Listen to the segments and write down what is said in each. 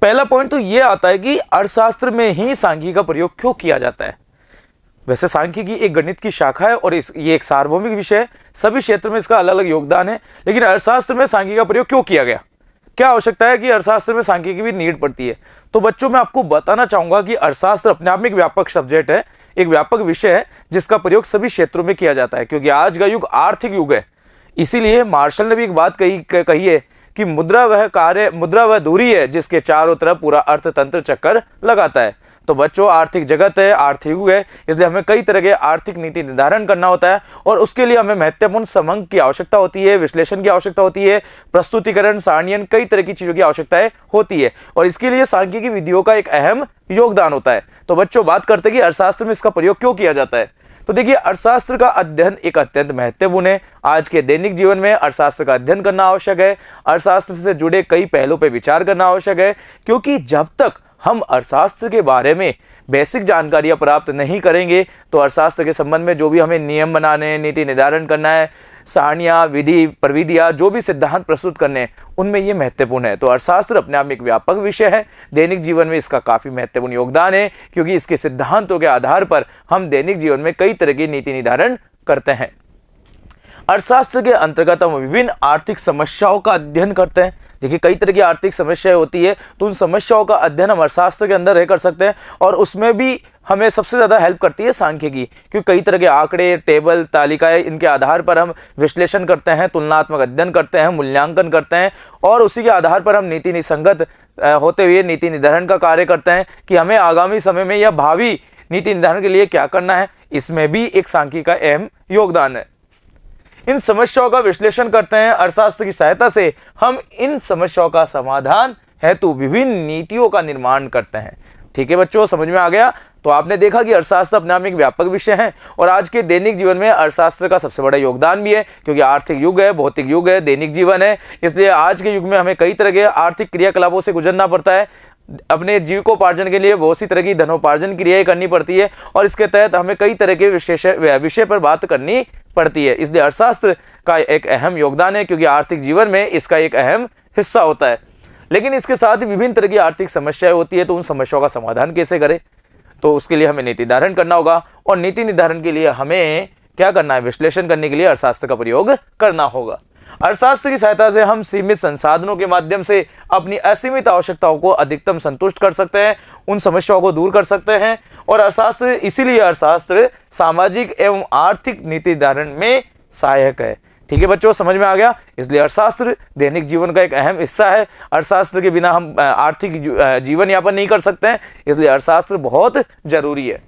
पहला पॉइंट तो ये आता है कि अर्थशास्त्र में ही सांख्यिकी का प्रयोग क्यों किया जाता है। वैसे सांख्यिकी एक गणित की शाखा है और ये एक सार्वभौमिक विषय है, सभी क्षेत्र में इसका अलग अलग योगदान है, लेकिन अर्थशास्त्र में सांख्यिकी का प्रयोग क्यों किया गया, क्या आवश्यकता है कि अर्थशास्त्र में सांख्यिकी भी नीड पड़ती है। तो बच्चों मैं आपको बताना चाहूंगा कि अर्थशास्त्र अपने आप में एक व्यापक सब्जेक्ट है, एक व्यापक विषय है जिसका प्रयोग सभी क्षेत्रों में किया जाता है, क्योंकि आज का युग आर्थिक युग है। इसीलिए मार्शल ने भी एक बात कही है कि मुद्रा वह दूरी है जिसके चारों तरफ पूरा अर्थतंत्र चक्कर लगाता है। तो बच्चों आर्थिक जगत है, आर्थिक युग है, इसलिए हमें कई तरह के आर्थिक नीति निर्धारण करना होता है और उसके लिए हमें महत्वपूर्ण समंक की आवश्यकता होती है, विश्लेषण की आवश्यकता होती है, प्रस्तुतिकरण, सारणियन, कई तरह की चीजों की आवश्यकताएं होती है और इसके लिए सांख्यिकी विधियों का एक अहम योगदान होता है। तो बच्चों बात करते हैं कि अर्थशास्त्र में इसका प्रयोग क्यों किया जाता है। तो देखिए अर्थशास्त्र का अध्ययन एक अत्यंत महत्वपूर्ण है। आज के दैनिक जीवन में अर्थशास्त्र का अध्ययन करना आवश्यक है। अर्थशास्त्र से जुड़े कई पहलुओं पर विचार करना आवश्यक है, क्योंकि जब तक हम अर्थशास्त्र के बारे में बेसिक जानकारियां प्राप्त नहीं करेंगे तो अर्थशास्त्र के संबंध में जो भी हमें नियम बनाने, नीति निर्धारण करना है, सारणियां, विधि, प्रविधियां, जो भी सिद्धांत प्रस्तुत करने हैं, उनमें ये महत्वपूर्ण है। तो अर्थशास्त्र अपने आप में एक व्यापक विषय है, दैनिक जीवन में इसका काफी महत्वपूर्ण योगदान है, क्योंकि इसके सिद्धांतों के आधार पर हम दैनिक जीवन में कई तरह की नीति निर्धारण करते हैं। अर्थशास्त्र के अंतर्गत हम विभिन्न आर्थिक समस्याओं का अध्ययन करते हैं। देखिए कई तरह की आर्थिक समस्याएं होती है, तो उन समस्याओं का अध्ययन हम अर्थशास्त्र के अंदर रह कर सकते हैं और उसमें भी हमें सबसे ज़्यादा हेल्प करती है सांख्यिकी, क्योंकि कई तरह के आंकड़े, टेबल, तालिकाएं, इनके आधार पर हम विश्लेषण करते हैं, तुलनात्मक अध्ययन करते हैं, मूल्यांकन करते हैं और उसी के आधार पर हम नीति निसंगत होते हुए नीति निर्धारण का कार्य करते हैं कि हमें आगामी समय में या भावी नीति निर्धारण के लिए क्या करना है। इसमें भी एक सांख्यिकी का अहम योगदान है। इन समस्याओं का विश्लेषण करते हैं, अर्थशास्त्र की सहायता से हम इन समस्याओं का समाधान हेतु विभिन्न नीतियों का निर्माण करते हैं। ठीक है बच्चों, समझ में आ गया। तो आपने देखा कि अर्थशास्त्र अपने आप में एक व्यापक विषय है और आज के दैनिक जीवन में अर्थशास्त्र का सबसे बड़ा योगदान भी है, क्योंकि आर्थिक युग है, भौतिक युग है, दैनिक जीवन है, इसलिए आज के युग में हमें कई तरह के आर्थिक क्रियाकलापों से गुजरना पड़ता है। अपने जीविकोपार्जन के लिए बहुत सी तरह की धनोपार्जन क्रियाएं करनी पड़ती है और इसके तहत हमें कई तरह के विषय पर बात करनी पड़ती है। इसलिए अर्थशास्त्र का एक अहम योगदान है, क्योंकि आर्थिक जीवन में इसका एक अहम हिस्सा होता है। लेकिन इसके साथ ही विभिन्न तरह की आर्थिक समस्याएं होती है, तो उन समस्याओं का समाधान कैसे करें, तो उसके लिए हमें नीति निर्धारण करना होगा और नीति निर्धारण के लिए हमें क्या करना है, विश्लेषण करने के लिए अर्थशास्त्र का प्रयोग करना होगा। अर्थशास्त्र की सहायता से हम सीमित संसाधनों के माध्यम से अपनी असीमित आवश्यकताओं को अधिकतम संतुष्ट कर सकते हैं, उन समस्याओं को दूर कर सकते हैं और इसीलिए अर्थशास्त्र सामाजिक एवं आर्थिक नीति निर्धारण में सहायक है। ठीक है बच्चों, समझ में आ गया। इसलिए अर्थशास्त्र दैनिक जीवन का एक अहम हिस्सा है। अर्थशास्त्र के बिना हम आर्थिक जीवन यापन नहीं कर सकते हैं, इसलिए अर्थशास्त्र बहुत जरूरी है।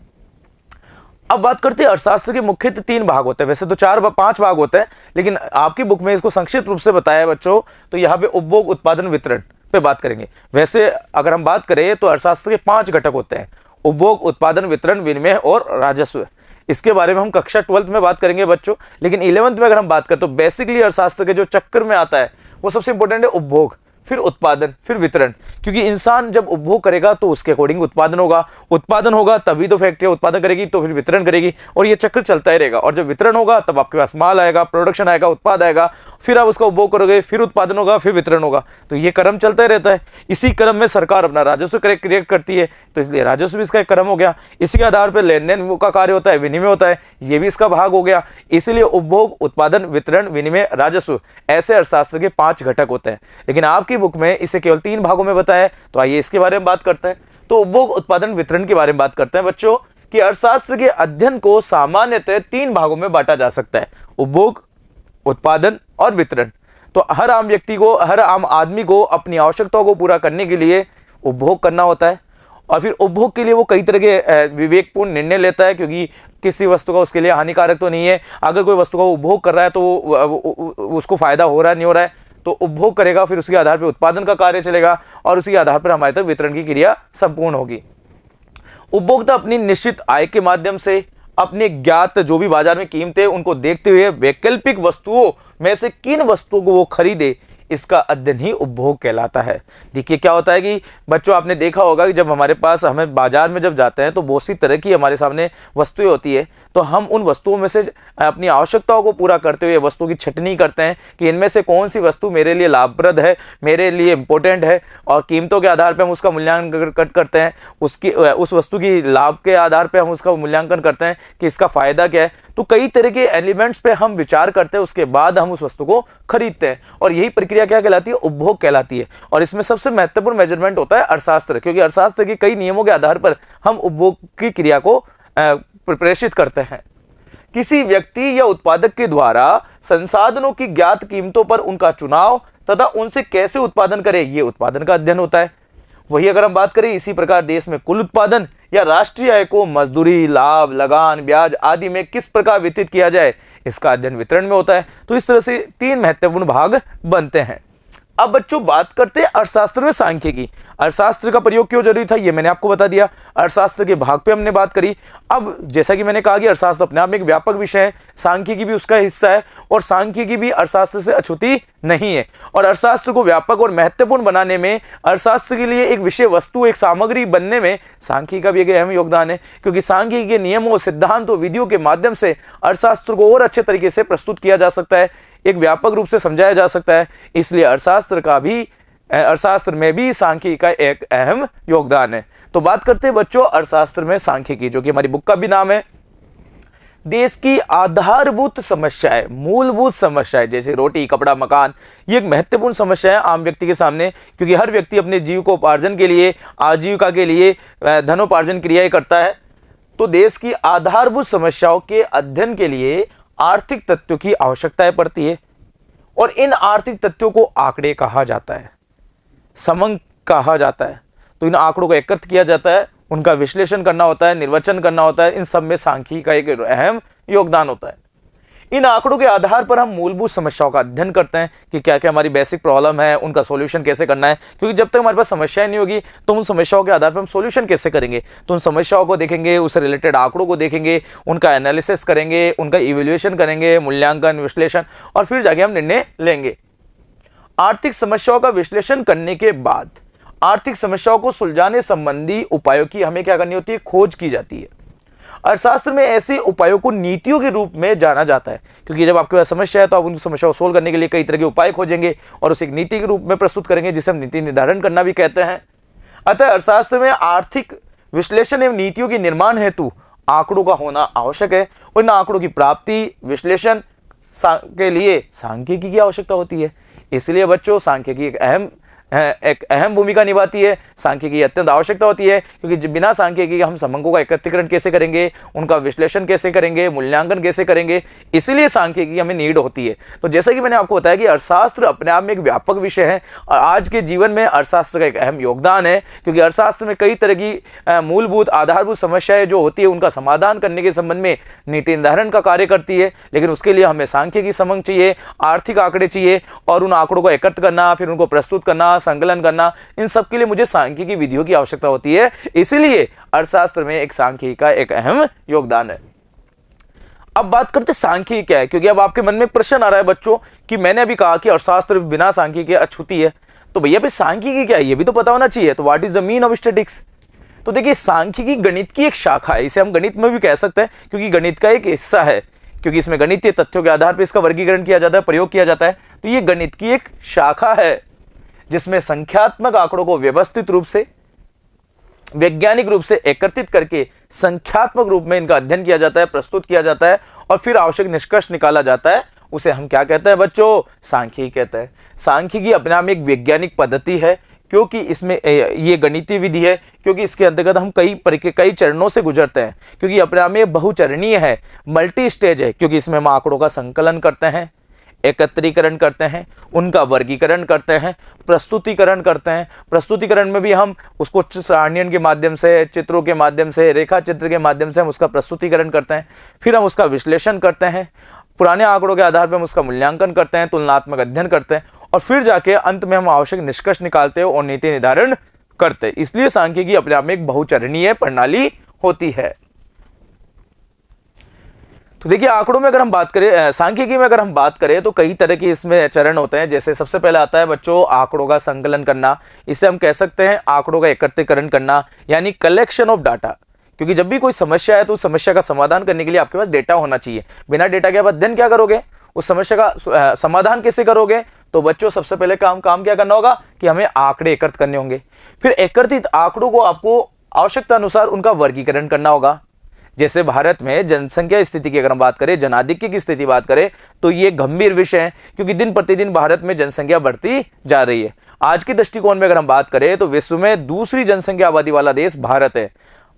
अब बात करते हैं अर्थशास्त्र के मुख्यतः 3 भाग होते हैं, वैसे तो 4-5 भाग होते हैं, लेकिन आपकी बुक में इसको संक्षिप्त रूप से बताया है बच्चों। तो यहाँ पे उपभोग, उत्पादन, वितरण पे बात करेंगे। वैसे अगर हम बात करें तो अर्थशास्त्र के 5 घटक होते हैं: उपभोग, उत्पादन, वितरण, विनिमय और राजस्व। इसके बारे में हम कक्षा 12th में बात करेंगे बच्चों, लेकिन 11th में अगर हम बात करें तो बेसिकली अर्थशास्त्र के जो चक्कर में आता है वो सबसे इंपॉर्टेंट है उपभोग, फिर उत्पादन, फिर वितरण। क्योंकि इंसान जब उपभोग करेगा तो उसके अकॉर्डिंग उत्पादन होगा तभी तो फैक्ट्री उत्पादन करेगी, तो फिर वितरण करेगी और ये चक्र चलता ही रहेगा। और जब वितरण होगा तब आपके पास माल आएगा, प्रोडक्शन आएगा, उत्पाद आएगा, फिर आप उसका उपभोग करोगे, फिर उत्पादन होगा, फिर वितरण होगा, तो ये क्रम चलता ही रहता है। इसी क्रम में सरकार अपना राजस्व क्रिएट करती है, तो इसलिए राजस्व भी इसका एक क्रम हो गया। इसी के आधार पर लेन देन का कार्य होता है, विनिमय होता है, ये भी इसका भाग हो गया। इसीलिए उपभोग, उत्पादन, वितरण, विनिमय, राजस्व ऐसे अर्थशास्त्र के 5 घटक होते हैं, लेकिन आपकी बुक में इसे केवल 3 भागों में बताया। तो आइए इसके बारे में बात करते हैं। तो उपभोग, उत्पादन, वितरण के बारे में बात करते हैं बच्चों कि अर्थशास्त्र के अध्ययन को सामान्यतः 3 भागों में बांटा जा सकता है: उपभोग, उत्पादन और वितरण। तो हर आम व्यक्ति को, हर आम आदमी को अपनी आवश्यकताओं को पूरा करने के लिए उपभोग करना होता है और फिर उपभोग के लिए वो कई तरह के विवेकपूर्ण निर्णय लेता है, क्योंकि किसी वस्तु का उसके लिए हानिकारक तो नहीं है। अगर कोई वस्तु का उपभोग कर रहा है तो उसको फायदा हो रहा है, नहीं हो रहा है, तो उपभोग करेगा, फिर उसके आधार पर उत्पादन का कार्य चलेगा और उसी आधार पर हमारे तक वितरण की क्रिया संपूर्ण होगी। उपभोक्ता अपनी निश्चित आय के माध्यम से अपने ज्ञात जो भी बाजार में कीमतें उनको देखते हुए वैकल्पिक वस्तुओं में से किन वस्तुओं को वो खरीदे, इसका अध्ययन ही उपभोग कहलाता है। देखिए क्या होता है कि बच्चों आपने देखा होगा कि जब हमारे पास हमें बाजार में जब जाते हैं तो बहुत सी तरह की हमारे सामने वस्तुएं होती है, तो हम उन वस्तुओं में से अपनी आवश्यकताओं को पूरा करते हुए वस्तुओं की छटनी करते हैं कि इनमें से कौन सी वस्तु मेरे लिए लाभप्रद है, मेरे लिए इंपॉर्टेंट है, और कीमतों के आधार पर हम उसका मूल्यांकन करते हैं, उस वस्तु की लाभ के आधार पर हम उसका मूल्यांकन करते हैं कि इसका फायदा क्या है। तो कई तरह के एलिमेंट्स पे हम विचार करते हैं, उसके बाद हम उस वस्तु को खरीदते हैं, और यही प्रक्रिया क्या कहलाती है? उपभोग कहलाती है। और इसमें सबसे महत्वपूर्ण मेजरमेंट होता है अर्थशास्त्र, क्योंकि अर्थशास्त्र के कई नियमों के आधार पर हम उपभोग की क्रिया को प्रेषित करते हैं। किसी व्यक्ति या उत्पादक के द्वारा संसाधनों की ज्ञात कीमतों पर उनका चुनाव तथा उनसे कैसे उत्पादन करें, यह उत्पादन का अध्ययन होता है। वही अगर हम बात करें इसी प्रकार देश में कुल उत्पादन या राष्ट्रीय आय को मजदूरी, लाभ, लगान, ब्याज आदि में किस प्रकार वितरित किया जाए, इसका अध्ययन वितरण में होता है। तो इस तरह से 3 महत्वपूर्ण भाग बनते हैं। अब बच्चों बात करते हैं अर्थशास्त्र में सांख्यिकी। अर्थशास्त्र का प्रयोग क्यों जरूरी था, ये मैंने आपको बता दिया। अर्थशास्त्र के भाग पे हमने बात करी। अब जैसा कि मैंने कहा कि अर्थशास्त्र अपने आप में एक व्यापक विषय है, सांख्यिकी भी उसका हिस्सा है, और सांख्यिकी भी अर्थशास्त्र से अछूती नहीं है। और अर्थशास्त्र को व्यापक और महत्वपूर्ण बनाने में, अर्थशास्त्र के लिए एक विषय वस्तु, एक सामग्री बनने में सांख्यिकी का भी एक अहम योगदान है, क्योंकि सांख्यिकी के नियमों, सिद्धांतों, विधियों के माध्यम से अर्थशास्त्र को और अच्छे तरीके से प्रस्तुत किया जा सकता है, एक व्यापक रूप से समझाया जा सकता है। इसलिए अर्थशास्त्र में भी सांख्यिकी का एक अहम योगदान है। तो बात करते हैं बच्चों अर्थशास्त्र में सांख्यिकी, जो कि हमारी बुक का भी नाम है। देश की आधारभूत समस्याएं, मूलभूत समस्याएं जैसे रोटी, कपड़ा, मकान, ये एक महत्वपूर्ण समस्या है आम व्यक्ति के सामने, क्योंकि हर व्यक्ति अपने जीविकोपार्जन के लिए, आजीविका के लिए धनोपार्जन क्रियाएं करता है। तो देश की आधारभूत समस्याओं के अध्ययन के लिए आर्थिक तथ्यों की आवश्यकता पड़ती है, और इन आर्थिक तथ्यों को आंकड़े कहा जाता है, समंक कहा जाता है। तो इन आंकड़ों को एकत्र किया जाता है, उनका विश्लेषण करना होता है, निर्वचन करना होता है। इन सब में सांख्यिकी का एक अहम योगदान होता है। इन आंकड़ों के आधार पर हम मूलभूत समस्याओं का अध्ययन करते हैं कि क्या क्या हमारी बेसिक प्रॉब्लम है, उनका सॉल्यूशन कैसे करना है, क्योंकि जब तक हमारे पास समस्याएं नहीं होगी तो उन समस्याओं के आधार पर हम सॉल्यूशन कैसे करेंगे। तो उन समस्याओं को देखेंगे, उससे रिलेटेड आंकड़ों को देखेंगे, उनका एनालिसिस करेंगे, उनका इवैल्यूएशन करेंगे, मूल्यांकन, विश्लेषण, और फिर जाके हम निर्णय लेंगे। आर्थिक समस्याओं का विश्लेषण करने के बाद आर्थिक समस्याओं को सुलझाने संबंधी उपायों की हमें क्या करनी होती है? खोज की जाती है। अर्थशास्त्र में ऐसे उपायों को नीतियों के रूप में जाना जाता है, क्योंकि जब आपके पास समस्या है तो आप उन समस्या को सोल्व करने के लिए कई तरह के उपाय खोजेंगे और उसे एक नीति के रूप में प्रस्तुत करेंगे, जिसे हम नीति निर्धारण करना भी कहते हैं। अतः अर्थशास्त्र में आर्थिक विश्लेषण एवं नीतियों के निर्माण हेतु आंकड़ों का होना आवश्यक है, और इन आंकड़ों की प्राप्ति, विश्लेषण के लिए सांख्यिकी की आवश्यकता होती है। इसलिए बच्चों सांख्यिकी एक अहम भूमिका निभाती है। सांख्यिकी अत्यंत आवश्यकता होती है, क्योंकि बिना सांख्यिकी हम समंकों का एकत्रीकरण कैसे करेंगे, उनका विश्लेषण कैसे करेंगे, मूल्यांकन कैसे करेंगे, इसलिए सांख्यिकी हमें नीड होती है। तो जैसा कि मैंने आपको बताया कि अर्थशास्त्र अपने आप में एक व्यापक विषय है, और आज के जीवन में अर्थशास्त्र का एक अहम योगदान है, क्योंकि अर्थशास्त्र में कई तरह की मूलभूत आधारभूत समस्याएं जो होती है उनका समाधान करने के संबंध में नीति निर्धारण का कार्य करती है। लेकिन उसके लिए हमें सांख्यिकी समंक चाहिए, आर्थिक आंकड़े चाहिए, और उन आंकड़ों को एकत्र करना, फिर उनको प्रस्तुत करना, संकलन करना, इन सब के लिए मुझे सांख्यिकी विधियों की आवश्यकता होती है। इसलिए अर्थशास्त्र में एक सांख्यिकी का एक अहम योगदान है। अब बात करते सांख्यिकी क्या है, क्योंकि अब आपके मन में प्रश्न आ रहा है बच्चों कि मैंने अभी कहा कि अर्थशास्त्र बिना सांख्यिकी के अछूती है, तो भैया फिर सांख्यिकी क्या है ये भी तो पता होना चाहिए। तो what is the mean of statistics? तो देखिए सांख्यिकी गणित की एक शाखा है, इसे हम गणित में भी कह सकते हैं, क्योंकि गणित का एक हिस्सा है, क्योंकि इसमें गणितीय तथ्यों के आधार पर इसका वर्गीकरण किया जाता है, प्रयोग किया जाता है। तो ये गणित की एक शाखा है जिसमें संख्यात्मक आंकड़ों को व्यवस्थित रूप से, वैज्ञानिक रूप से एकत्रित करके संख्यात्मक रूप में इनका अध्ययन किया जाता है, प्रस्तुत किया जाता है, और फिर आवश्यक निष्कर्ष निकाला जाता है। उसे हम क्या कहते हैं बच्चों? सांख्यिकी कहते हैं। सांख्यिकी अपने आप में एक वैज्ञानिक पद्धति है, क्योंकि इसमें ये गणितीय विधि है, क्योंकि इसके अंतर्गत हम कई चरणों से गुजरते हैं, क्योंकि अपने आप में बहुचरणीय है, मल्टी स्टेज है, क्योंकि इसमें हम आंकड़ों का संकलन करते हैं, एकत्रीकरण करते हैं, उनका वर्गीकरण करते हैं, प्रस्तुतिकरण करते हैं। प्रस्तुतिकरण में भी हम उसको सारणियन के माध्यम से, चित्रों के माध्यम से, रेखा चित्र के माध्यम से हम उसका प्रस्तुतिकरण करते हैं, फिर हम उसका विश्लेषण करते हैं, पुराने आंकड़ों के आधार पर हम उसका मूल्यांकन करते हैं, तुलनात्मक अध्ययन करते हैं, और फिर जाके अंत में हम आवश्यक निष्कर्ष निकालते हैं और नीति निर्धारण करते हैं। इसलिए सांख्यिकी अपने आप में एक बहुचरणीय प्रणाली होती है। तो देखिए आंकड़ों में अगर हम बात करें, सांख्यिकी में अगर हम बात करें तो कई तरह के इसमें चरण होते हैं। जैसे सबसे पहले आता है बच्चों आंकड़ों का संकलन करना, इसे हम कह सकते हैं आंकड़ों का एकत्रीकरण करना, यानी कलेक्शन ऑफ डाटा। क्योंकि जब भी कोई समस्या है तो उस समस्या का समाधान करने के लिए आपके पास डेटा होना चाहिए। बिना डेटा के आप अध्ययन क्या करोगे, उस समस्या का समाधान कैसे करोगे? तो बच्चों सबसे पहले काम क्या करना होगा कि हमें आंकड़े एकत्र करने होंगे। फिर एकत्रित आंकड़ों को आपको आवश्यकता अनुसार उनका वर्गीकरण करना होगा। जैसे भारत में जनसंख्या स्थिति की अगर हम बात करें, जनाधिक्य की स्थिति बात करें, तो ये गंभीर विषय है, क्योंकि दिन प्रतिदिन भारत में जनसंख्या बढ़ती जा रही है। आज के दृष्टिकोण में अगर हम बात करें तो विश्व में दूसरी जनसंख्या आबादी वाला देश भारत है।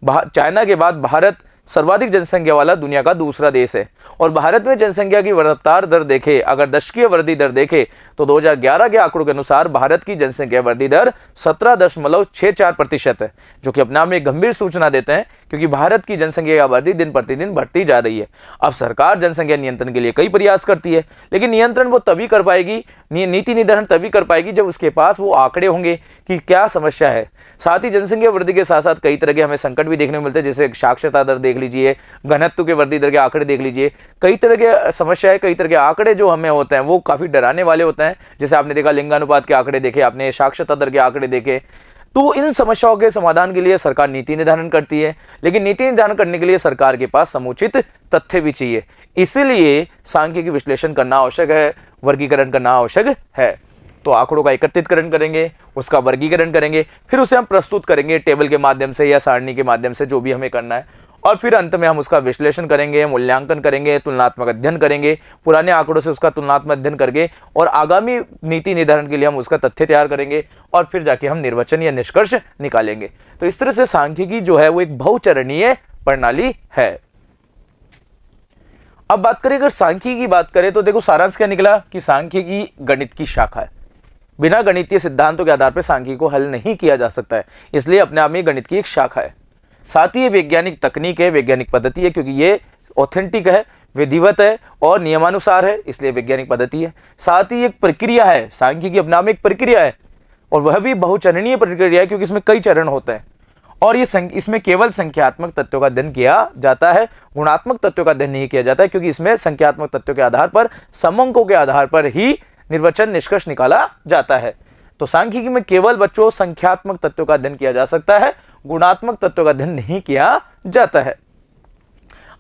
चाइना के बाद भारत सर्वाधिक जनसंख्या वाला दुनिया का दूसरा देश है। और भारत में जनसंख्या की रफ्तार दर देखें, अगर दशकीय वृद्धि दर देखें तो 2011 के आंकड़ों के अनुसार भारत की जनसंख्या वृद्धि दर 17.64% है, जो कि अपने आप में एक गंभीर सूचना देते हैं, क्योंकि भारत की जनसंख्या की आबादी दिन प्रतिदिन बढ़ती जा रही है। अब सरकार जनसंख्या नियंत्रण के लिए कई प्रयास करती है, लेकिन नियंत्रण वो तभी कर पाएगी, नीति निर्धारण तभी कर पाएगी जब उसके पास वो आंकड़े होंगे कि क्या समस्या है। साथ ही जनसंख्या वृद्धि के साथ साथ कई तरह के हमें संकट भी देखने को मिलते हैं, जैसे साक्षरता दर देख लीजिए, घनत्व के वृद्धि दर के आंकड़े देख लीजिए। कई तरह के समस्या है, कई तरह के आंकड़े जो हमें होते हैं वो काफी डराने वाले होते हैं। जैसे आपने देखा लिंगानुपात के आंकड़े देखे, आपने साक्षरता दर के आंकड़े देखे। तो इन समस्याओं के समाधान के लिए सरकार नीति निर्धारण करती है, लेकिन नीति निर्धारण करने के लिए सरकार के पास समुचित तथ्य भी चाहिए। इसीलिए सांख्यिकी विश्लेषण करना आवश्यक है, वर्गीकरण करना आवश्यक है। तो आंकड़ों का एकत्रितकरण करेंगे, उसका वर्गीकरण करेंगे, फिर उसे हम प्रस्तुत करेंगे टेबल के माध्यम से या सारणी के माध्यम से, जो भी हमें करना है। और फिर अंत में हम उसका विश्लेषण करेंगे, मूल्यांकन करेंगे, तुलनात्मक अध्ययन करेंगे, पुराने आंकड़ों से उसका तुलनात्मक अध्ययन करके, और आगामी नीति निर्धारण के लिए हम उसका तथ्य तैयार करेंगे, और फिर जाके हम निर्वचन या निष्कर्ष निकालेंगे। तो इस तरह से सांख्यिकी जो है वो एक बहुचरणीय प्रणाली है। अब बात करें अगर सांख्यिकी की बात करें तो देखो सारांश क्या निकला कि सांख्यिकी गणित की शाखा है। बिना गणितीय सिद्धांतों के आधार पर सांख्यिकी को हल नहीं किया जा सकता है, इसलिए अपने आप में गणित की एक शाखा है। साथ ही ये वैज्ञानिक तकनीक है, वैज्ञानिक पद्धति है, क्योंकि ये ऑथेंटिक है, विधिवत है और नियमानुसार है, इसलिए वैज्ञानिक पद्धति है। साथ ही एक प्रक्रिया है, सांख्यिकी अपने आप में एक प्रक्रिया है, और वह भी बहुचरणीय प्रक्रिया है, क्योंकि इसमें कई चरण होते हैं। और ये इसमें केवल संख्यात्मक तथ्यों का अध्ययन किया जाता है, गुणात्मक तथ्यों का अध्ययन नहीं किया जाता है, क्योंकि इसमें संख्यात्मक तथ्यों के आधार पर, समंकों के आधार पर ही निर्वचन निष्कर्ष निकाला जाता है। तो सांख्यिकी में केवल बच्चों संख्यात्मक तथ्यों का अध्ययन किया जा सकता है, गुणात्मक तत्वों का अध्ययन नहीं किया जाता है।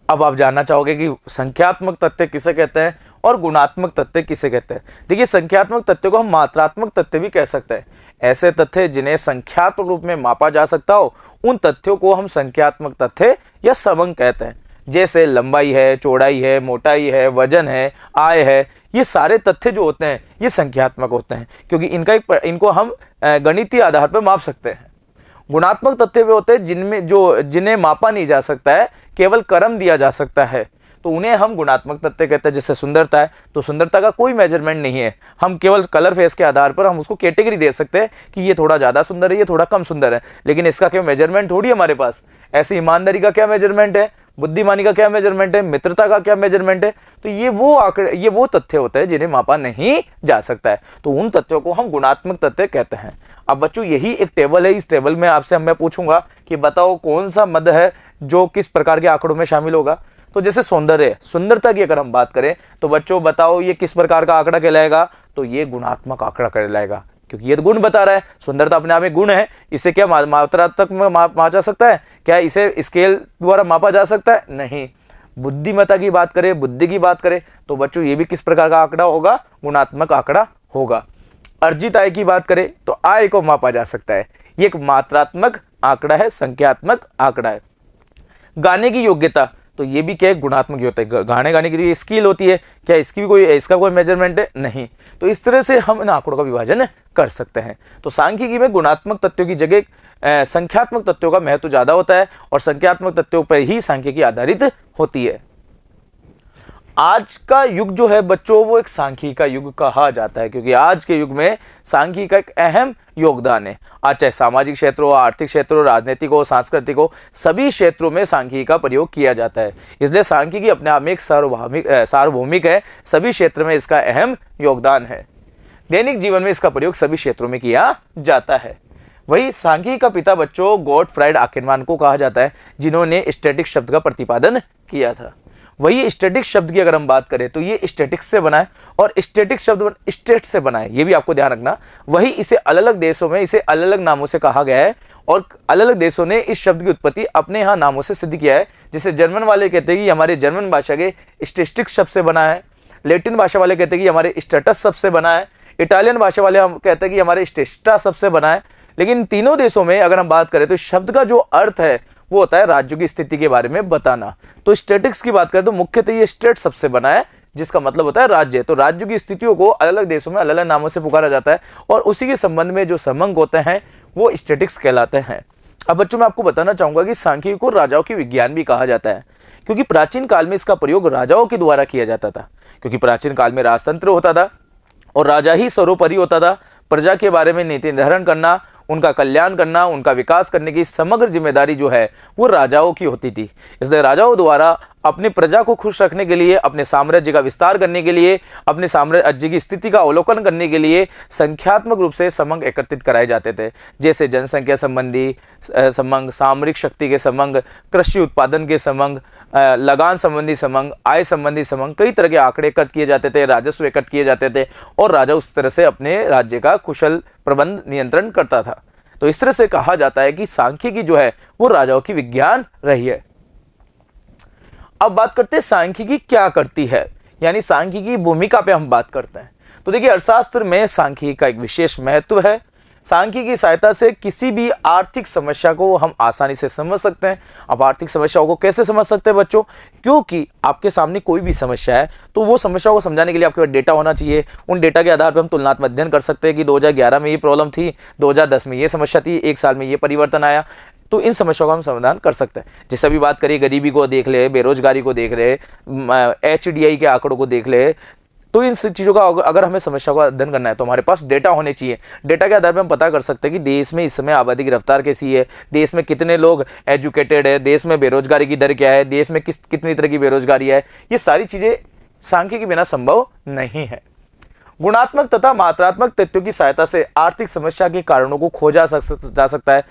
अब आप जानना चाहोगे कि संख्यात्मक तथ्य किसे कहते हैं और गुणात्मक तथ्य किसे कहते हैं। देखिए संख्यात्मक तथ्य को हम मात्रात्मक तथ्य भी कह सकते हैं। ऐसे तथ्य जिन्हें संख्यात्मक रूप में मापा जा सकता हो, उन तथ्यों को हम संख्यात्मक तथ्य या समंक कहते हैं। जैसे लंबाई है, चौड़ाई है, मोटाई है, वजन है, आय है, ये सारे तथ्य जो होते हैं ये संख्यात्मक होते हैं, क्योंकि इनको हम गणितीय आधार पर माप सकते हैं। गुणात्मक तथ्य वे होते हैं जिन्हें मापा नहीं जा सकता है, केवल क्रम दिया जा सकता है, तो उन्हें हम गुणात्मक तथ्य कहते हैं। जैसे सुंदरता है, तो सुंदरता का कोई मेजरमेंट नहीं है, हम केवल कलर फेस के आधार पर हम उसको कैटेगरी दे सकते हैं कि ये थोड़ा ज़्यादा सुंदर है, ये थोड़ा कम सुंदर है, लेकिन इसका क्या मेजरमेंट थोड़ी हमारे पास। ऐसे ईमानदारी का क्या मेजरमेंट है, बुद्धिमानी का क्या मेजरमेंट है, मित्रता का क्या मेजरमेंट है। तो ये वो तथ्य होते हैं जिन्हें मापा नहीं जा सकता है, तो उन तथ्यों को हम गुणात्मक तथ्य कहते हैं। अब बच्चों यही एक टेबल है, इस टेबल में आपसे मैं पूछूंगा कि बताओ कौन सा मद है जो किस प्रकार के आंकड़ों में शामिल होगा। तो जैसे सौंदर्य, सुंदरता की अगर हम बात करें तो बच्चों बताओ ये किस प्रकार का आंकड़ा कहलाएगा, तो ये गुणात्मक आंकड़ा कहलाएगा, क्योंकि ये गुण बता रहा है। सुंदरता अपने आप में गुण है, इसे क्या मात्रात्मक में मापा जा सकता है, क्या इसे स्केल द्वारा मापा जा सकता है, नहीं। बुद्धिमत्ता की बात करें, बुद्धि की बात करें, तो बच्चों ये भी किस प्रकार का आंकड़ा होगा, गुणात्मक आंकड़ा होगा। अर्जित आय की बात करें तो आय को मापा जा सकता है, ये एक मात्रात्मक आंकड़ा है, संख्यात्मक आंकड़ा है। गाने की योग्यता, तो ये भी क्या है, गुणात्मक होता है। गाने की जो स्किल होती है, क्या इसका कोई मेजरमेंट है, नहीं। तो इस तरह से हम इन आंकड़ों का विभाजन कर सकते हैं। तो सांख्यिकी में गुणात्मक तथ्यों की जगह संख्यात्मक तथ्यों का महत्व ज्यादा होता है, और संख्यात्मक तथ्यों पर ही सांख्यिकी आधारित होती है। आज का युग जो है बच्चों, वो एक सांख्यिकी का युग कहा जाता है, क्योंकि आज के युग में सांख्यिकी का एक अहम योगदान है। आज चाहे सामाजिक क्षेत्र हो, आर्थिक क्षेत्र हो, राजनीतिक हो, सांस्कृतिक हो, सभी क्षेत्रों में सांख्यिकी का प्रयोग किया जाता है। इसलिए सांख्यिकी अपने आप में एक सार्वभौमिक है, सभी क्षेत्र में इसका अहम योगदान है। दैनिक जीवन में इसका प्रयोग सभी क्षेत्रों में किया जाता है। वही सांख्यिकी का पिता बच्चों गॉटफ्राइड आकेनमान को कहा जाता है, जिन्होंने स्टैटिक शब्द का प्रतिपादन किया था। वही स्टैटिक शब्द की अगर हम बात करें तो ये स्टैटिक्स से बना है और स्टैटिक शब्द स्टेट से बना है, ये भी आपको ध्यान रखना। वही इसे अलग अलग देशों में इसे अलग अलग नामों से कहा गया है और अलग अलग देशों ने इस शब्द की उत्पत्ति अपने यहाँ नामों से सिद्ध किया है। जैसे जर्मन वाले कहते हैं कि हमारे जर्मन भाषा के स्टैटिस्टिक्स शब्द से बना है, लैटिन भाषा वाले कहते हैं कि हमारे स्टेटस शब्द से बना है, इटालियन भाषा वाले हम कहते हैं कि हमारे स्टेस्टा शब्द से बना है। लेकिन तीनों देशों में अगर हम बात करें तो शब्द का जो अर्थ है वो होता है राज्यों की स्थिति के बारे में बताना। तो स्टैटिक्स की बात करें तो मुख्यतः ये स्टेट शब्द से बना है जिसका मतलब होता है राज्य। तो राज्यों की स्थितियों को अलग अलग देशों में अलग अलग नामों से पुकारा जाता है और उसी के संबंध में जो समंग होते हैं वो स्टैटिक्स कहलाते हैं। अब बच्चों मैं आपको बताना चाहूंगा कि सांख्यिकी को राजाओं की विज्ञान भी कहा जाता है, क्योंकि प्राचीन काल में इसका प्रयोग राजाओं के द्वारा किया जाता था। क्योंकि प्राचीन काल में राजतंत्र होता था और राजा ही सर्वोपरि होता था। प्रजा के बारे में नीति निर्धारण करना, उनका कल्याण करना, उनका विकास करने की समग्र जिम्मेदारी जो है वो राजाओं की होती थी। इसलिए राजाओं द्वारा अपनी प्रजा को खुश रखने के लिए, अपने साम्राज्य का विस्तार करने के लिए, अपने साम्राज्य की स्थिति का अवलोकन करने के लिए संख्यात्मक रूप से समंग एकत्रित कराए जाते थे। जैसे जनसंख्या संबंधी समंग, सामरिक शक्ति के समंग, कृषि उत्पादन के समंग, लगान संबंधी समंग, आय संबंधी समंग, कई तरह के आंकड़े एकत्र किए जाते थे, राजस्व एकत्र किए जाते थे और राजा उस तरह से अपने राज्य का कुशल प्रबंध नियंत्रण करता था। तो इस तरह से कहा जाता है कि सांख्यिकी जो है वो राजाओं की विज्ञान रही है। अब बात करते हैं सांख्यिकी क्या करती है, यानी सांख्यिकी की भूमिका पे हम बात करते हैं। तो देखिए अर्थशास्त्र में सांख्यिकी का एक विशेष महत्व है। सांख्यिकी की सहायता से किसी भी आर्थिक समस्या को हम आसानी से समझ सकते हैं। अब आर्थिक समस्याओं को कैसे समझ सकते हैं बच्चों, क्योंकि आपके सामने कोई भी समस्या है तो वो समस्या को समझाने के लिए आपके पास डेटा होना चाहिए। उन डेटा के आधार पर हम तुलनात्मक अध्ययन कर सकते हैं कि 2011 में ये प्रॉब्लम थी, 2010 में ये समस्या थी, एक साल में ये परिवर्तन आया, तो इन समस्याओं का हम समाधान कर सकते हैं। जैसे अभी बात करिए गरीबी को देख ले, बेरोजगारी को देख ले, HDI के आंकड़ों को देख ले, तो इन चीज़ों का अगर हमें समस्या का अध्ययन करना है तो हमारे पास डेटा होने चाहिए। डेटा के आधार पर हम पता कर सकते हैं कि देश में इस समय आबादी की रफ्तार कैसी है, देश में कितने लोग एजुकेटेड है, देश में बेरोजगारी की दर क्या है, देश में कितनी तरह की बेरोजगारी है। ये सारी चीज़ें सांख्यिकी के बिना संभव नहीं है। गुणात्मक तथा मात्रात्मक तथ्यों की सहायता से आर्थिक समस्या के कारणों को खोजा जा सकता है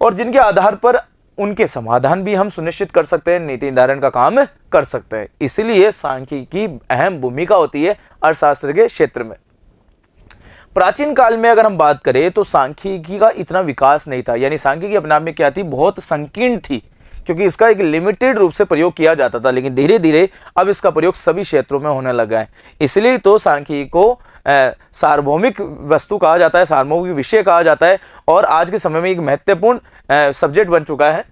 और जिनके आधार पर उनके समाधान भी हम सुनिश्चित कर सकते हैं, नीति निर्धारण का काम कर सकते हैं। इसलिए सांख्यिकी की अहम भूमिका होती है अर्थशास्त्र के क्षेत्र में। प्राचीन काल में अगर हम बात करें तो सांख्यिकी का इतना विकास नहीं था, यानी सांख्यिकी अपने आप में क्या थी, बहुत संकीर्ण थी, क्योंकि इसका एक लिमिटेड रूप से प्रयोग किया जाता था। लेकिन धीरे धीरे अब इसका प्रयोग सभी क्षेत्रों में होने लगा है। इसलिए तो सांख्यिकी को सार्वभौमिक वस्तु कहा जाता है, सार्वभौमिक विषय कहा जाता है और आज के समय में एक महत्वपूर्ण सब्जेक्ट बन चुका है।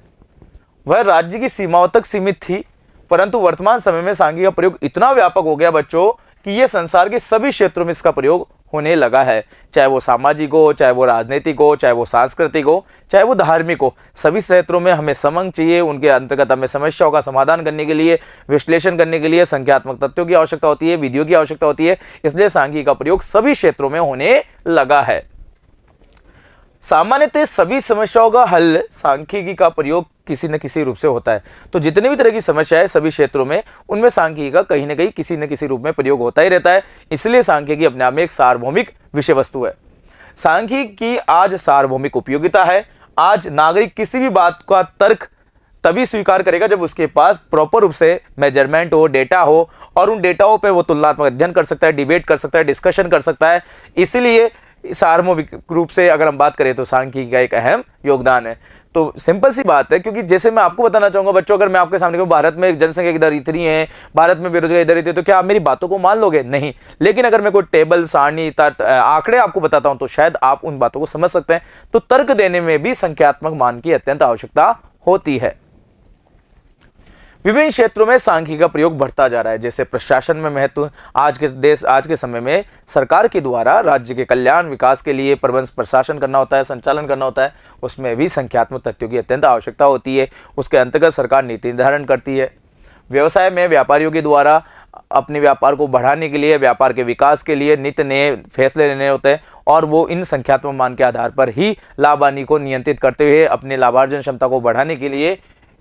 वह राज्य की सीमाओं तक सीमित थी, परंतु वर्तमान समय में सांख्यिकी का प्रयोग इतना व्यापक हो गया बच्चों कि यह संसार के सभी क्षेत्रों में इसका प्रयोग होने लगा है। चाहे वो सामाजिक हो, चाहे वो राजनीतिक हो, चाहे वो सांस्कृतिक हो, चाहे वो धार्मिक हो, सभी क्षेत्रों में हमें समंग चाहिए। उनके अंतर्गत हमें समस्याओं का समाधान करने के लिए, विश्लेषण करने के लिए संख्यात्मक तथ्यों की आवश्यकता होती है, विधियों की आवश्यकता होती है। इसलिए सांख्यिकी का प्रयोग सभी क्षेत्रों में होने लगा है। सामान्यतः सभी समस्याओं का हल सांख्यिकी का प्रयोग किसी न किसी रूप से होता है। तो जितनी भी तरह की समस्या है सभी क्षेत्रों में, उनमें सांख्यिकी का कहीं न कहीं किसी न किसी रूप में प्रयोग होता ही रहता है। इसलिए सांख्यिकी अपने आप में एक सार्वभौमिक विषय वस्तु है। सांख्यिकी की आज सार्वभौमिक उपयोगिता है। आज नागरिक किसी भी बात का तर्क तभी स्वीकार करेगा जब उसके पास प्रॉपर रूप से मेजरमेंट हो, डेटा हो और उन डेटाओं पे वो तुलनात्मक अध्ययन कर सकता है, डिबेट कर सकता है, डिस्कशन कर सकता है। इसीलिए सार्वभौमिक रूप से अगर हम बात करें तो सांख्यिकी का एक अहम योगदान है। तो सिंपल सी बात है, क्योंकि जैसे मैं आपको बताना चाहूंगा बच्चों, अगर मैं आपके सामने कहूं भारत में जनसंख्या की दर इतनी है, भारत में बेरोजगारी दर इतनी है, तो क्या आप मेरी बातों को मान लोगे? नहीं। लेकिन अगर मैं कोई टेबल, सारणी, आंकड़े आपको बताता हूं तो शायद आप उन बातों को समझ सकते हैं। तो तर्क देने में भी संख्यात्मक मान की अत्यंत आवश्यकता होती है। विभिन्न क्षेत्रों में सांख्यिकी का प्रयोग बढ़ता जा रहा है। जैसे प्रशासन में महत्व, आज के समय में सरकार के द्वारा राज्य के कल्याण विकास के लिए प्रबंध प्रशासन करना होता है, संचालन करना होता है, उसमें भी संख्यात्मक तथ्यों की अत्यंत आवश्यकता होती है। उसके अंतर्गत सरकार नीति निर्धारण करती है। व्यवसाय में व्यापारियों के द्वारा अपने व्यापार को बढ़ाने के लिए, व्यापार के विकास के लिए नित्य नए फैसले लेने होते हैं और वो इन संख्यात्मक मान के आधार पर ही लाभ हानि को नियंत्रित करते हुए अपने लाभार्जन क्षमता को बढ़ाने के लिए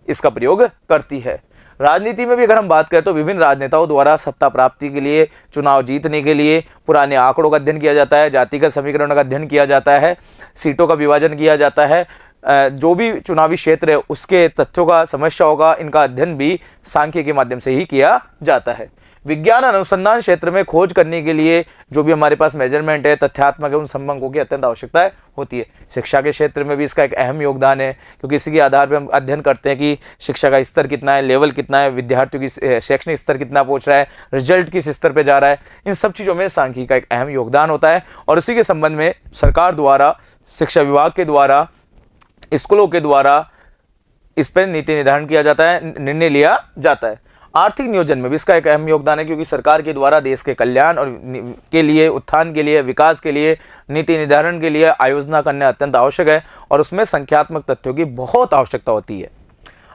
इसका प्रयोग करती है। राजनीति में भी अगर हम बात करें तो विभिन्न राजनेताओं द्वारा सत्ता प्राप्ति के लिए, चुनाव जीतने के लिए पुराने आंकड़ों का अध्ययन किया जाता है, जातिगत समीकरण का अध्ययन किया जाता है, सीटों का विभाजन किया जाता है, जो भी चुनावी क्षेत्र है उसके तथ्यों का समस्या होगा, इनका अध्ययन भी सांख्यिकी के माध्यम से ही किया जाता है। विज्ञान अनुसंधान क्षेत्र में खोज करने के लिए जो भी हमारे पास मेजरमेंट है, तथ्यात्मक है, उन संबंधों की अत्यंत आवश्यकता होती है। शिक्षा के क्षेत्र में भी इसका एक अहम योगदान है, क्योंकि इसी के आधार पर हम अध्ययन करते हैं कि शिक्षा का स्तर कितना है, लेवल कितना है, विद्यार्थियों की शैक्षणिक स्तर कितना पहुंच रहा है, रिजल्ट किस स्तर पर जा रहा है। इन सब चीज़ों में सांख्यिकी का एक अहम योगदान होता है और उसी के संबंध में सरकार द्वारा, शिक्षा विभाग के द्वारा, स्कूलों के द्वारा इस पर नीति निर्धारण किया जाता है, निर्णय लिया जाता है। आर्थिक नियोजन में भी इसका एक अहम योगदान है, क्योंकि सरकार के द्वारा देश के कल्याण और के लिए, उत्थान के लिए, विकास के लिए, नीति निर्धारण के लिए आयोजना करना अत्यंत आवश्यक है और उसमें संख्यात्मक तथ्यों की बहुत आवश्यकता होती है।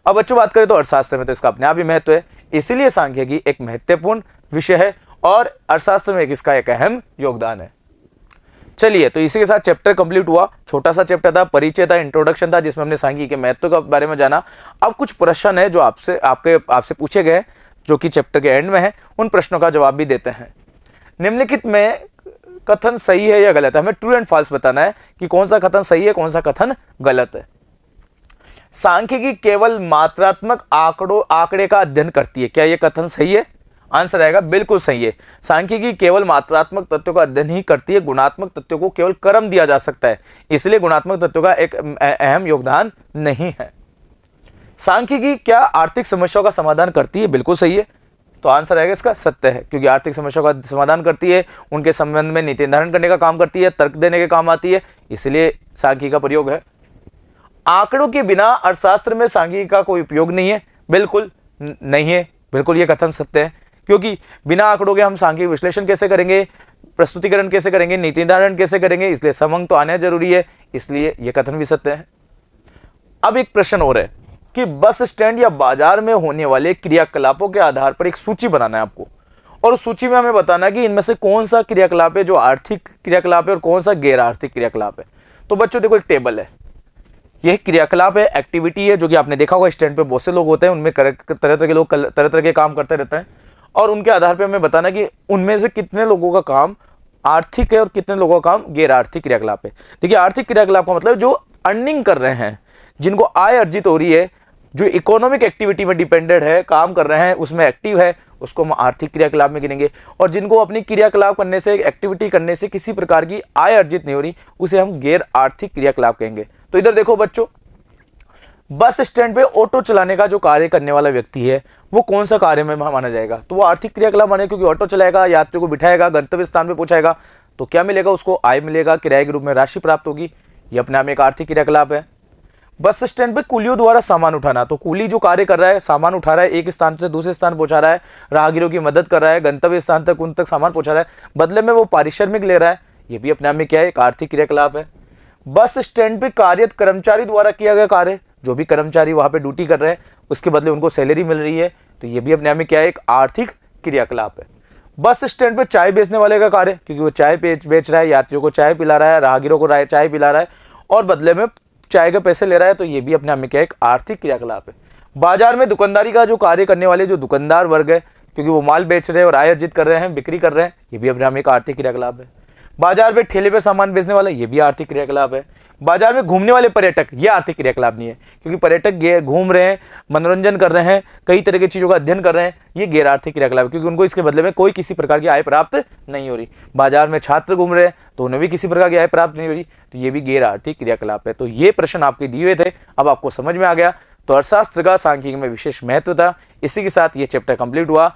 अब बच्चों बात करें तो अर्थशास्त्र में तो इसका अपने आप ही महत्व है, इसीलिए सांख्यिकी एक महत्वपूर्ण विषय है और अर्थशास्त्र में इसका एक अहम योगदान है। चलिए, तो इसी के साथ चैप्टर कंप्लीट हुआ। छोटा सा चैप्टर था, परिचय था, इंट्रोडक्शन था, जिसमें हमने सांख्यिकी के महत्व के बारे में जाना। अब कुछ प्रश्न है जो आपसे पूछे गए, जो कि चैप्टर के एंड में है, उन प्रश्नों का जवाब भी देते हैं। निम्नलिखित में कथन सही है या गलत है? हमें ट्रू एंड फॉल्स बताना है कि कौन सा कथन सही है, कौन सा कथन गलत है। सांख्यिकी केवल मात्रात्मक आंकड़े का अध्ययन करती है, क्या यह कथन सही है? आंसर आएगा बिल्कुल सही है। सांख्यिकी केवल मात्रात्मक तथ्यों का अध्ययन ही करती है, गुणात्मक तथ्यों को केवल क्रम दिया जा सकता है, इसलिए गुणात्मक तथ्यों का एक अहम योगदान नहीं है। सांख्यिकी क्या आर्थिक समस्याओं का समाधान करती है? बिल्कुल सही है, तो आंसर आएगा इसका सत्य है, क्योंकि आर्थिक समस्याओं का समाधान करती है, उनके संबंध में नीति निर्धारण करने का काम करती है, तर्क देने के काम आती है, इसलिए सांख्यिकी का प्रयोग है। आंकड़ों के बिना अर्थशास्त्र में सांख्यिकी का कोई उपयोग नहीं है, बिल्कुल नहीं है, बिल्कुल ये कथन सत्य है, क्योंकि बिना आंकड़ों के हम सांख्यिक विश्लेषण कैसे करेंगे, प्रस्तुतिकरण कैसे करेंगे, नीति निर्धारण कैसे करेंगे, इसलिए समंग तो आना जरूरी है, इसलिए यह कथन भी सत्य है। अब एक प्रश्न और है कि बस स्टैंड या बाजार में होने वाले क्रियाकलापों के आधार पर एक सूची बनाना है आपको, और उस सूची में हमें बताना है कि इनमें से कौन सा क्रियाकलाप है जो आर्थिक क्रियाकलाप है और कौन सा गैर आर्थिक क्रियाकलाप है। तो बच्चों देखो, एक टेबल है, यह क्रियाकलाप है, एक्टिविटी है, जो कि आपने देखा होगा स्टैंड पे बहुत से लोग होते हैं, उनमें तरह तरह के लोग तरह तरह के काम करते रहते हैं, और उनके आधार पे हमें बताना कि उनमें से कितने लोगों का काम आर्थिक है और कितने लोगों का काम गैर आर्थिक क्रियाकलाप है। देखिए, आर्थिक क्रियाकलाप का मतलब जो अर्निंग कर रहे हैं, जिनको आय अर्जित हो रही है, जो इकोनॉमिक एक्टिविटी में डिपेंडेंट है, काम कर रहे हैं, उसमें एक्टिव है, उसको हम आर्थिक क्रियाकलाप में गिनेंगे। और जिनको अपनी क्रियाकलाप करने से, एक्टिविटी करने से किसी प्रकार की आय अर्जित नहीं हो रही, उसे हम गैर आर्थिक क्रियाकलाप कहेंगे। तो इधर देखो बच्चों, बस स्टैंड पे ऑटो चलाने का जो कार्य करने वाला व्यक्ति है, वो कौन सा कार्य में माना जाएगा? तो वो आर्थिक क्रियाकलाप माने, क्योंकि ऑटो चलाएगा, यात्रियों को बिठाएगा, गंतव्य स्थान पे पहुंचाएगा, तो क्या मिलेगा उसको? आय मिलेगा, किराए के रूप में राशि प्राप्त होगी, ये अपने आप में एक आर्थिक क्रियाकलाप है। बस स्टैंड पे कुलियों द्वारा सामान उठाना, तो कुली जो कार्य कर रहा है, सामान उठा रहा है, एक स्थान से दूसरे स्थान पहुंचा रहा है, राहगीरों की मदद कर रहा है, गंतव्य स्थान तक उन तक सामान पहुंचा रहा है, बदले में वो पारिश्रमिक ले रहा है, ये भी अपने आप में क्या है? एक आर्थिक क्रियाकलाप है। बस स्टैंड पे कार्यरत कर्मचारी द्वारा किया गया कार्य, जो भी कर्मचारी वहां पे ड्यूटी कर रहे हैं, उसके बदले उनको सैलरी मिल रही है, तो ये भी अपने आप में क्या है? एक आर्थिक क्रियाकलाप है। बस स्टैंड पे चाय बेचने वाले का कार्य, क्योंकि वो चाय बेच रहा है, यात्रियों को चाय पिला रहा है, राहगीरों को चाय पिला रहा है और बदले में चाय के पैसे ले रहा है, तो ये भी अपने आप में क्या है? एक आर्थिक क्रियाकलाप है। बाजार में दुकानदारी का जो कार्य करने वाले जो दुकानदार वर्ग है, क्योंकि वो माल बेच रहे हैं और आय अर्जित कर रहे हैं, बिक्री कर रहे हैं, ये भी अपने आप में एक आर्थिक क्रियाकलाप है। बाजार में ठेले पे सामान बेचने वाला, ये भी आर्थिक क्रियाकलाप है। बाजार में घूमने वाले पर्यटक, ये आर्थिक क्रियाकलाप नहीं है, क्योंकि पर्यटक घूम रहे हैं, मनोरंजन कर रहे हैं, कई तरह की चीजों का अध्ययन कर रहे हैं, ये गैर आर्थिक क्रियाकलाप है, क्योंकि उनको इसके बदले में कोई किसी प्रकार की आय प्राप्त नहीं हो रही। बाजार में छात्र घूम रहे हैं, तो उन्हें भी किसी प्रकार की आय प्राप्त नहीं हो रही, तो ये भी गैर आर्थिक क्रियाकलाप है। तो ये प्रश्न आपके दिए हुए थे, अब आपको समझ में आ गया। तो अर्थशास्त्र का सांख्यिकी में विशेष महत्व था। इसी के साथ ये चैप्टर कंप्लीट हुआ।